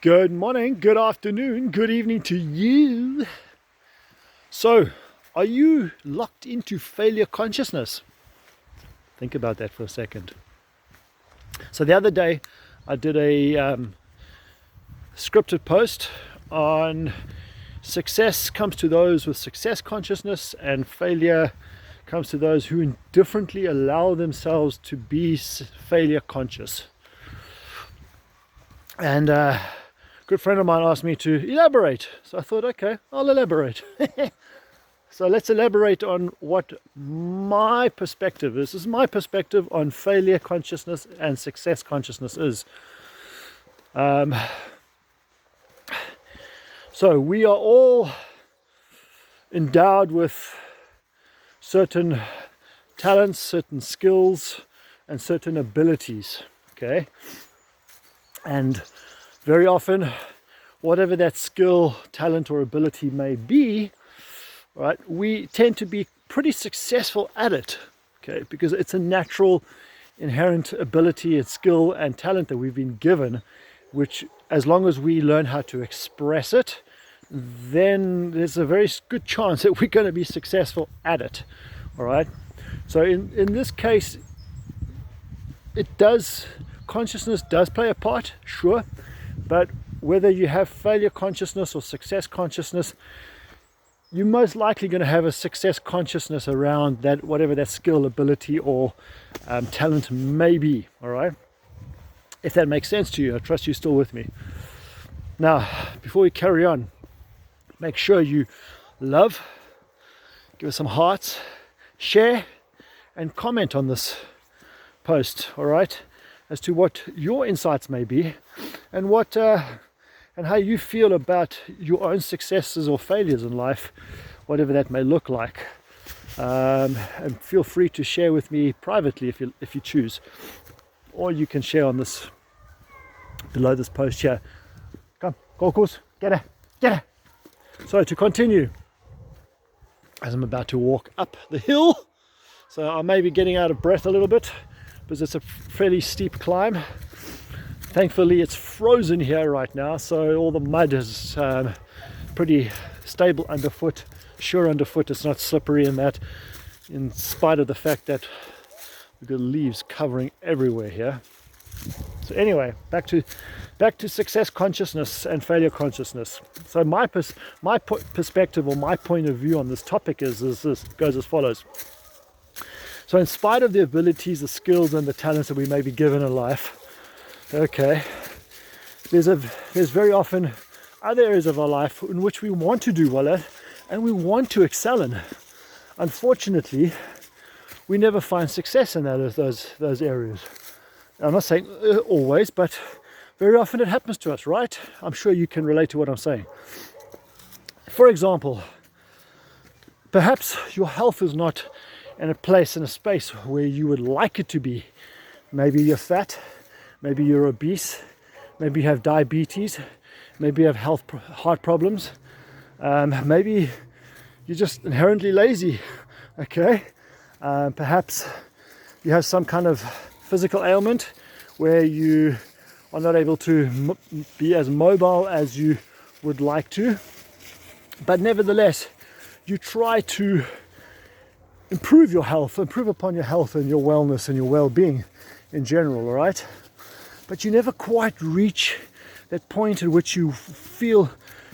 Good morning, good afternoon, good evening to you. So, are you locked into failure consciousness? Think about that for a second. So the other day, I did a scripted post on success comes to those with success consciousness, and failure comes to those who indifferently allow themselves to be failure conscious. And a good friend of mine asked me to elaborate. So I thought, okay, I'll elaborate. So let's elaborate on what my perspective is. This is my perspective on failure consciousness and success consciousness is. So we are all endowed with certain talents, certain skills, and certain abilities. Okay? And very often, whatever that skill, talent, or ability may be, right, we tend to be pretty successful at it, okay, because it's a natural, inherent ability and skill and talent that we've been given, which, as long as we learn how to express it, then there's a very good chance that we're going to be successful at it. All right. So in this case, consciousness does play a part, sure, but whether you have failure consciousness or success consciousness, you're most likely going to have a success consciousness around that, whatever that skill, ability, or talent may be. All right. If that makes sense to you, I trust you're still with me. Now, before we carry on, make sure you love, give us some hearts, share, and comment on this post. All right, as to what your insights may be, and what and how you feel about your own successes or failures in life, whatever that may look like. And feel free to share with me privately if you choose, or you can share on this below this post here. Come, go, course, get it. So to continue, as I'm about to walk up the hill, so I may be getting out of breath a little bit because it's a fairly steep climb. Thankfully, it's frozen here right now, so all the mud is pretty stable underfoot, sure underfoot. It's not slippery in that, in spite of the fact that we've got leaves covering everywhere here. So anyway, back to success consciousness and failure consciousness. So my perspective, or my point of view on this topic goes as follows. So in spite of the abilities, the skills, and the talents that we may be given in life, okay, there's very often other areas of our life in which we want to do well at and we want to excel in. Unfortunately, we never find success in those areas. I'm not saying always, but very often it happens to us, right? I'm sure you can relate to what I'm saying. For example, perhaps your health is not in a place, in a space where you would like it to be. Maybe you're fat, maybe you're obese, maybe you have diabetes, maybe you have heart problems, maybe you're just inherently lazy, okay? Perhaps you have some kind of physical ailment where you are not able to be as mobile as you would like to, but nevertheless you try to improve your health, improve upon your health and your wellness and your well-being in general, all right? But you never quite reach that point at which you feel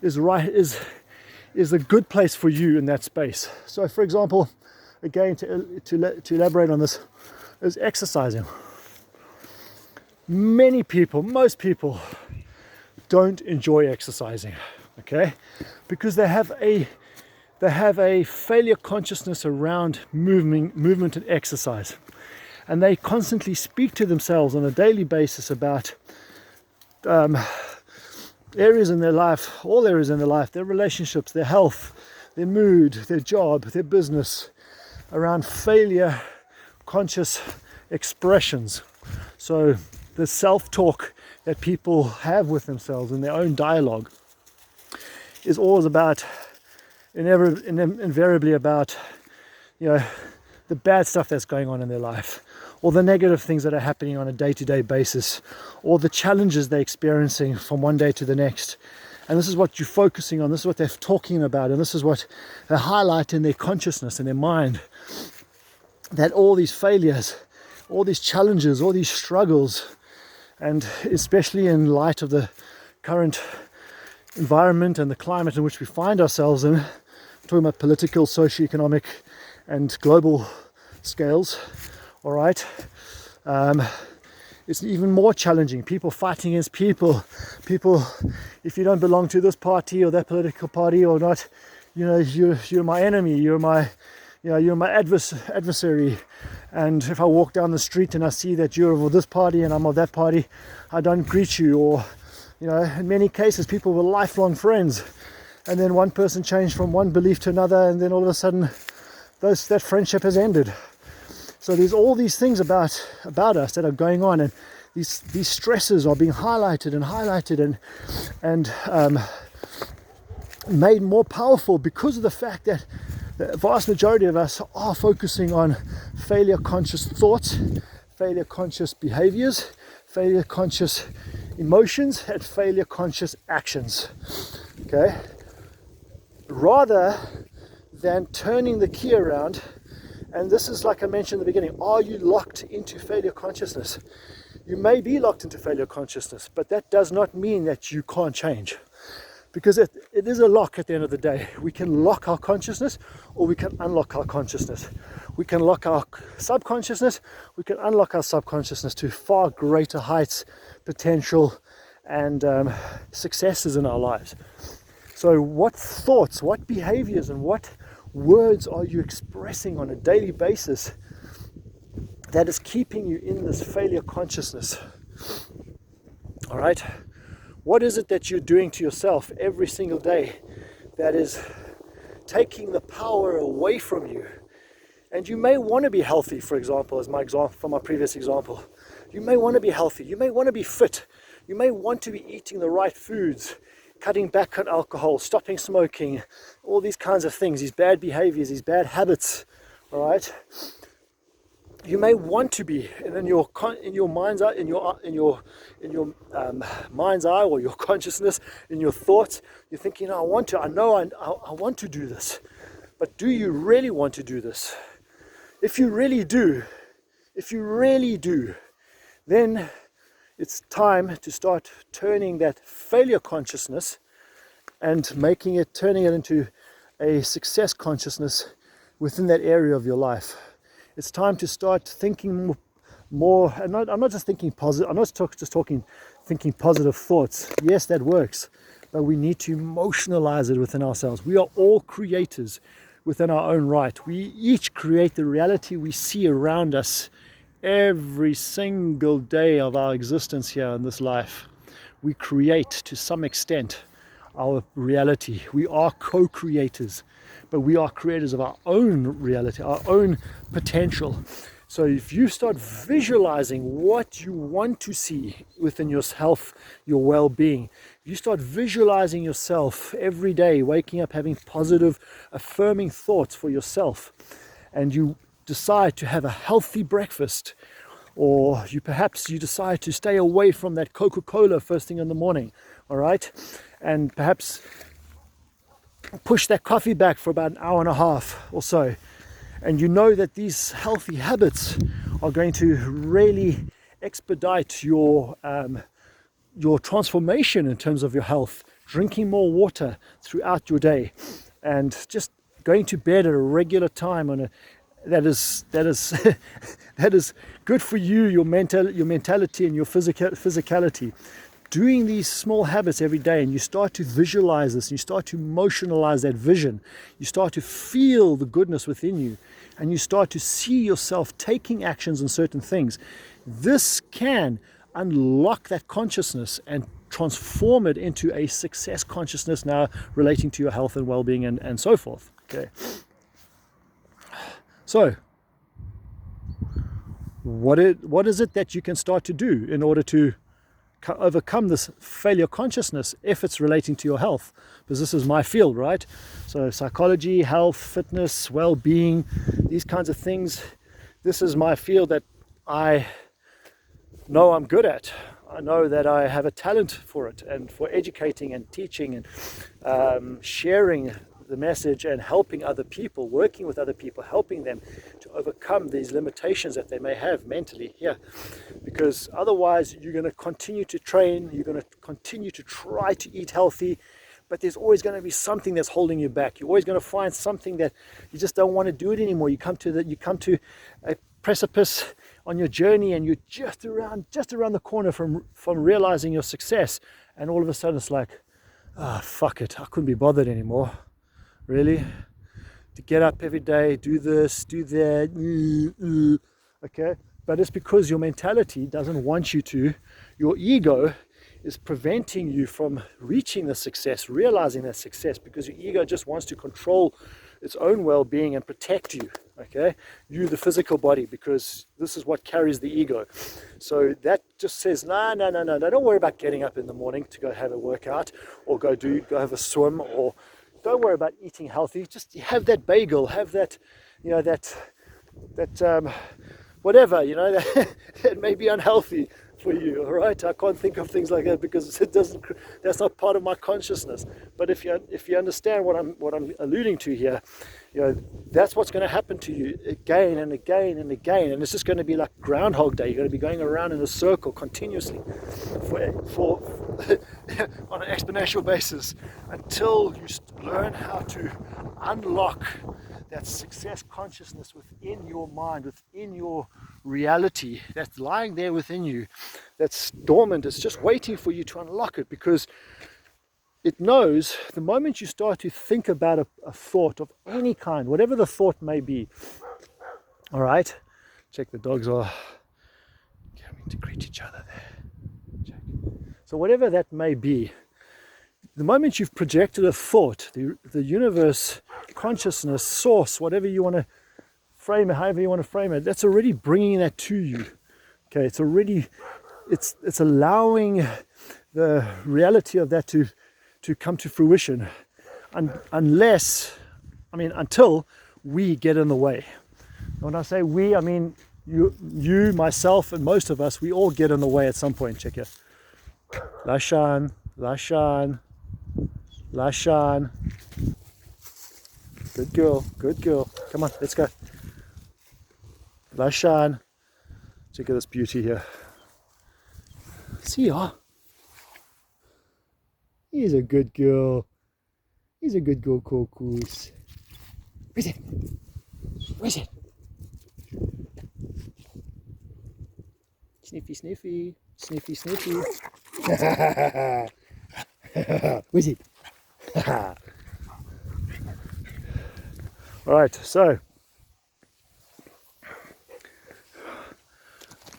is a good place for you in that space. So for example, again, to elaborate on this, is exercising. Most people don't enjoy exercising, okay? Because they have a failure consciousness around movement and exercise. And they constantly speak to themselves on a daily basis about areas in their life, all areas in their life, their relationships, their health, their mood, their job, their business, around failure conscious expressions. So the self-talk that people have with themselves in their own dialogue is always about, invariably about, the bad stuff that's going on in their life, or the negative things that are happening on a day-to-day basis, or the challenges they're experiencing from one day to the next. And this is what you're focusing on, this is what they're talking about, and this is what they highlight in their consciousness, in their mind, that all these failures, all these challenges, all these struggles, and especially in light of the current environment and the climate in which we find ourselves in, talking about political, socioeconomic, and global scales, all right, it's even more challenging. People fighting against people, if you don't belong to this party or that political party or not, you know, you're my enemy, you're my adversary. And if I walk down the street and I see that you're of this party and I'm of that party, I don't greet you. Or, you know, in many cases people were lifelong friends, and then one person changed from one belief to another, and then all of a sudden that friendship has ended. So there's all these things about us that are going on, and these stresses are being highlighted and made more powerful because of the fact that the vast majority of us are focusing on failure conscious thoughts, failure conscious behaviors, failure conscious emotions, and failure conscious actions. Okay? Rather than turning the key around. And this is, like I mentioned in the beginning, are you locked into failure consciousness? You may be locked into failure consciousness, but that does not mean that you can't change. Because it is a lock at the end of the day. We can lock our consciousness, or we can unlock our consciousness. We can lock our subconsciousness, we can unlock our subconsciousness to far greater heights, potential, and successes in our lives. So what thoughts, what behaviors, and what words are you expressing on a daily basis that is keeping you in this failure consciousness? All right, what is it that you're doing to yourself every single day that is taking the power away from you? And you may want to be healthy, for example, as my example from my previous example. You may want to be healthy, you may want to be fit, you may want to be eating the right foods, cutting back on alcohol, stopping smoking, all these kinds of things, these bad behaviors, these bad habits, all right? You may want to be, and in your mind's eye, in your mind's eye, or your consciousness, in your thoughts, you're thinking, I want to do this. But do you really want to do this? If you really do, then it's time to start turning that failure consciousness and turning it into a success consciousness within that area of your life. It's time to start thinking more, and I'm not just thinking positive, I'm not just thinking positive thoughts. Yes, that works, but we need to emotionalize it within ourselves. We are all creators within our own right. We each create the reality we see around us every single day of our existence here in this life. We create, to some extent, our reality. We are co-creators, but we are creators of our own reality, our own potential. So if you start visualizing what you want to see within your health, your well-being, you start visualizing yourself every day, waking up having positive, affirming thoughts for yourself, and you decide to have a healthy breakfast, or you decide to stay away from that Coca-Cola first thing in the morning, all right, and perhaps push that coffee back for about an hour and a half or so, and you know that these healthy habits are going to really expedite your transformation in terms of your health, drinking more water throughout your day, and just going to bed at a regular time that is that is good for you, your mentality and your physicality. Doing these small habits every day, and you start to visualize this, you start to emotionalize that vision, you start to feel the goodness within you, and you start to see yourself taking actions on certain things. This can unlock that consciousness and transform it into a success consciousness now relating to your health and well-being and so forth. Okay. So, what is it that you can start to do in order to overcome this failure consciousness if it's relating to your health? Because this is my field, right? So psychology, health, fitness, well-being, these kinds of things. This is my field that I know I'm good at. I know that I have a talent for it, and for educating and teaching and sharing the message and helping other people, working with other people, helping them to overcome these limitations that they may have mentally here. Because otherwise you're going to continue to train, you're going to continue to try to eat healthy, but there's always going to be something that's holding you back. You're always going to find something that you just don't want to do it anymore. You come to a precipice on your journey, and you're just around the corner from realizing your success, and all of a sudden it's like, fuck it, I couldn't be bothered anymore. Really, to get up every day, do this, do that, okay? But it's because your mentality doesn't want you to. Your ego is preventing you from reaching the success, realizing that success, because your ego just wants to control its own well-being and protect you, okay? You, the physical body, because this is what carries the ego. So that just says, no, don't worry about getting up in the morning to go have a workout, or go have a swim, or don't worry about eating healthy. Just have that bagel, have that, whatever, that may be unhealthy for you. All right, I can't think of things like that because that's not part of my consciousness. But if you understand what I'm alluding to here, that's what's going to happen to you again and again and again, and it's just going to be like Groundhog Day. You're going to be going around in a circle continuously for on an exponential basis until you learn how to unlock that success consciousness within your mind, within your reality that's lying there within you, that's dormant. It's just waiting for you to unlock it, because it knows the moment you start to think about a thought of any kind, whatever the thought may be. All right, check, the dogs are coming to greet each other there. Check. So whatever that may be, the moment you've projected a thought, the universe, consciousness, source, whatever you want to frame it, however you want to frame it, that's already bringing that to you. Okay, it's allowing the reality of that to come to fruition, until we get in the way. And when I say we, I mean you, myself, and most of us. We all get in the way at some point. Check here. Lashan. Good girl. Come on, let's go. Lashan. Check out this beauty here. See ya. He's a good girl. He's a good girl, Kokus. Where's it? Sniffy. Where's it? All right, so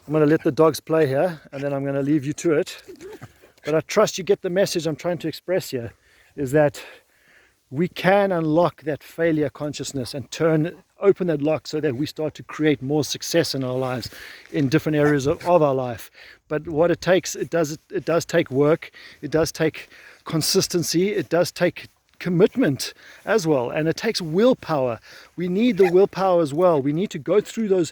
I'm going to let the dogs play here, and then I'm going to leave you to it. But I trust you get the message I'm trying to express here, is that we can unlock that failure consciousness and open that lock so that we start to create more success in our lives in different areas of our life. But what it takes, it does take work, it does take consistency, it does take commitment as well, and it takes willpower. We need the willpower as well. We need to go through those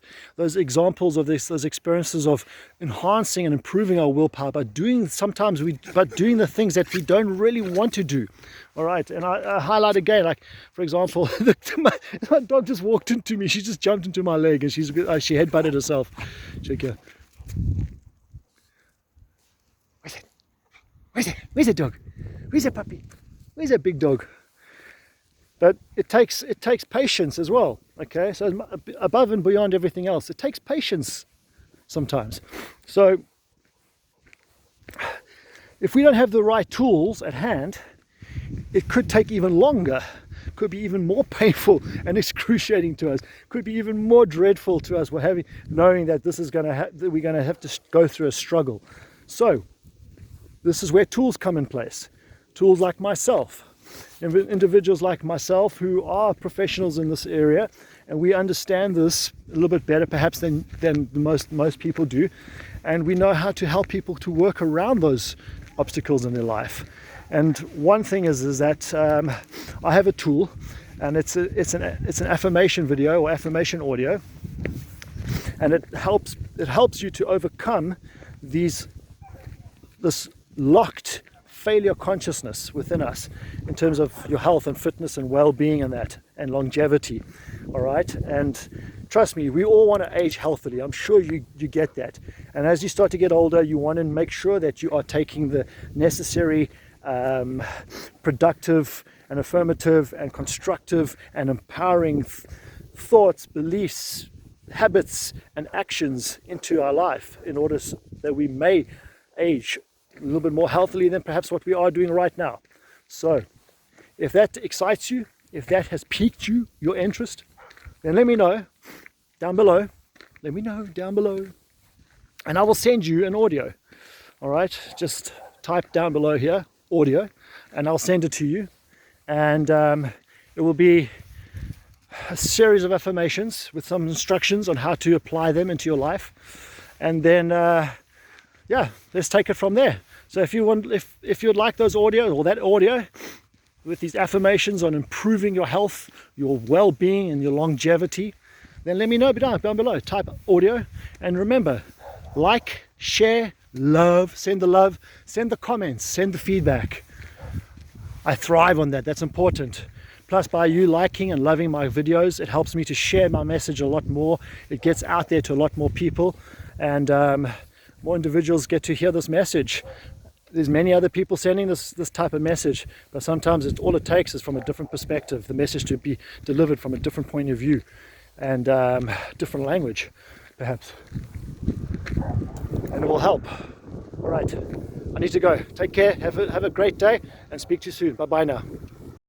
examples of those experiences of enhancing and improving our willpower by doing the things that we don't really want to do. All right, and I highlight again, like for example, my dog just walked into me. She just jumped into my leg, and she headbutted herself. Check here. Where's it, dog? Where's that puppy? Where's that big dog? But it takes patience as well. Okay, so above and beyond everything else, it takes patience sometimes. So if we don't have the right tools at hand, it could take even longer, could be even more painful and excruciating to us, could be even more dreadful to us, knowing that this is that we're going to have to go through a struggle. So this is where tools come in place. Tools like myself, individuals like myself who are professionals in this area, and we understand this a little bit better perhaps than most people do, and we know how to help people to work around those obstacles in their life. And one thing is that I have a tool, and it's an affirmation video or affirmation audio, and it helps it helps you to overcome this locked failure consciousness within us in terms of your health and fitness and well-being and longevity. All right, and trust me, we all want to age healthily. I'm sure you get that. And as you start to get older, you want to make sure that you are taking the necessary productive and affirmative and constructive and empowering thoughts, beliefs, habits and actions into our life in order that we may age a little bit more healthily than perhaps what we are doing right now. So if that excites you, if that has piqued your interest, then let me know down below. Let me know down below, and I will send you an audio. All right, just type down below here audio and I'll send it to you, and it will be a series of affirmations with some instructions on how to apply them into your life. And then yeah, let's take it from there. So if you'd like those audio or that audio with these affirmations on improving your health, your well-being and your longevity, then let me know down below. Type audio, and remember, like, share, send the comments, send the feedback. I thrive on that. That's important. Plus, by you liking and loving my videos, it helps me to share my message a lot more. It gets out there to a lot more people, and more individuals get to hear this message. There's many other people sending this type of message, but sometimes all it takes is from a different perspective, the message to be delivered from a different point of view and different language, perhaps. And it will help. All right, I need to go. Take care. Have a great day, and speak to you soon. Bye-bye now.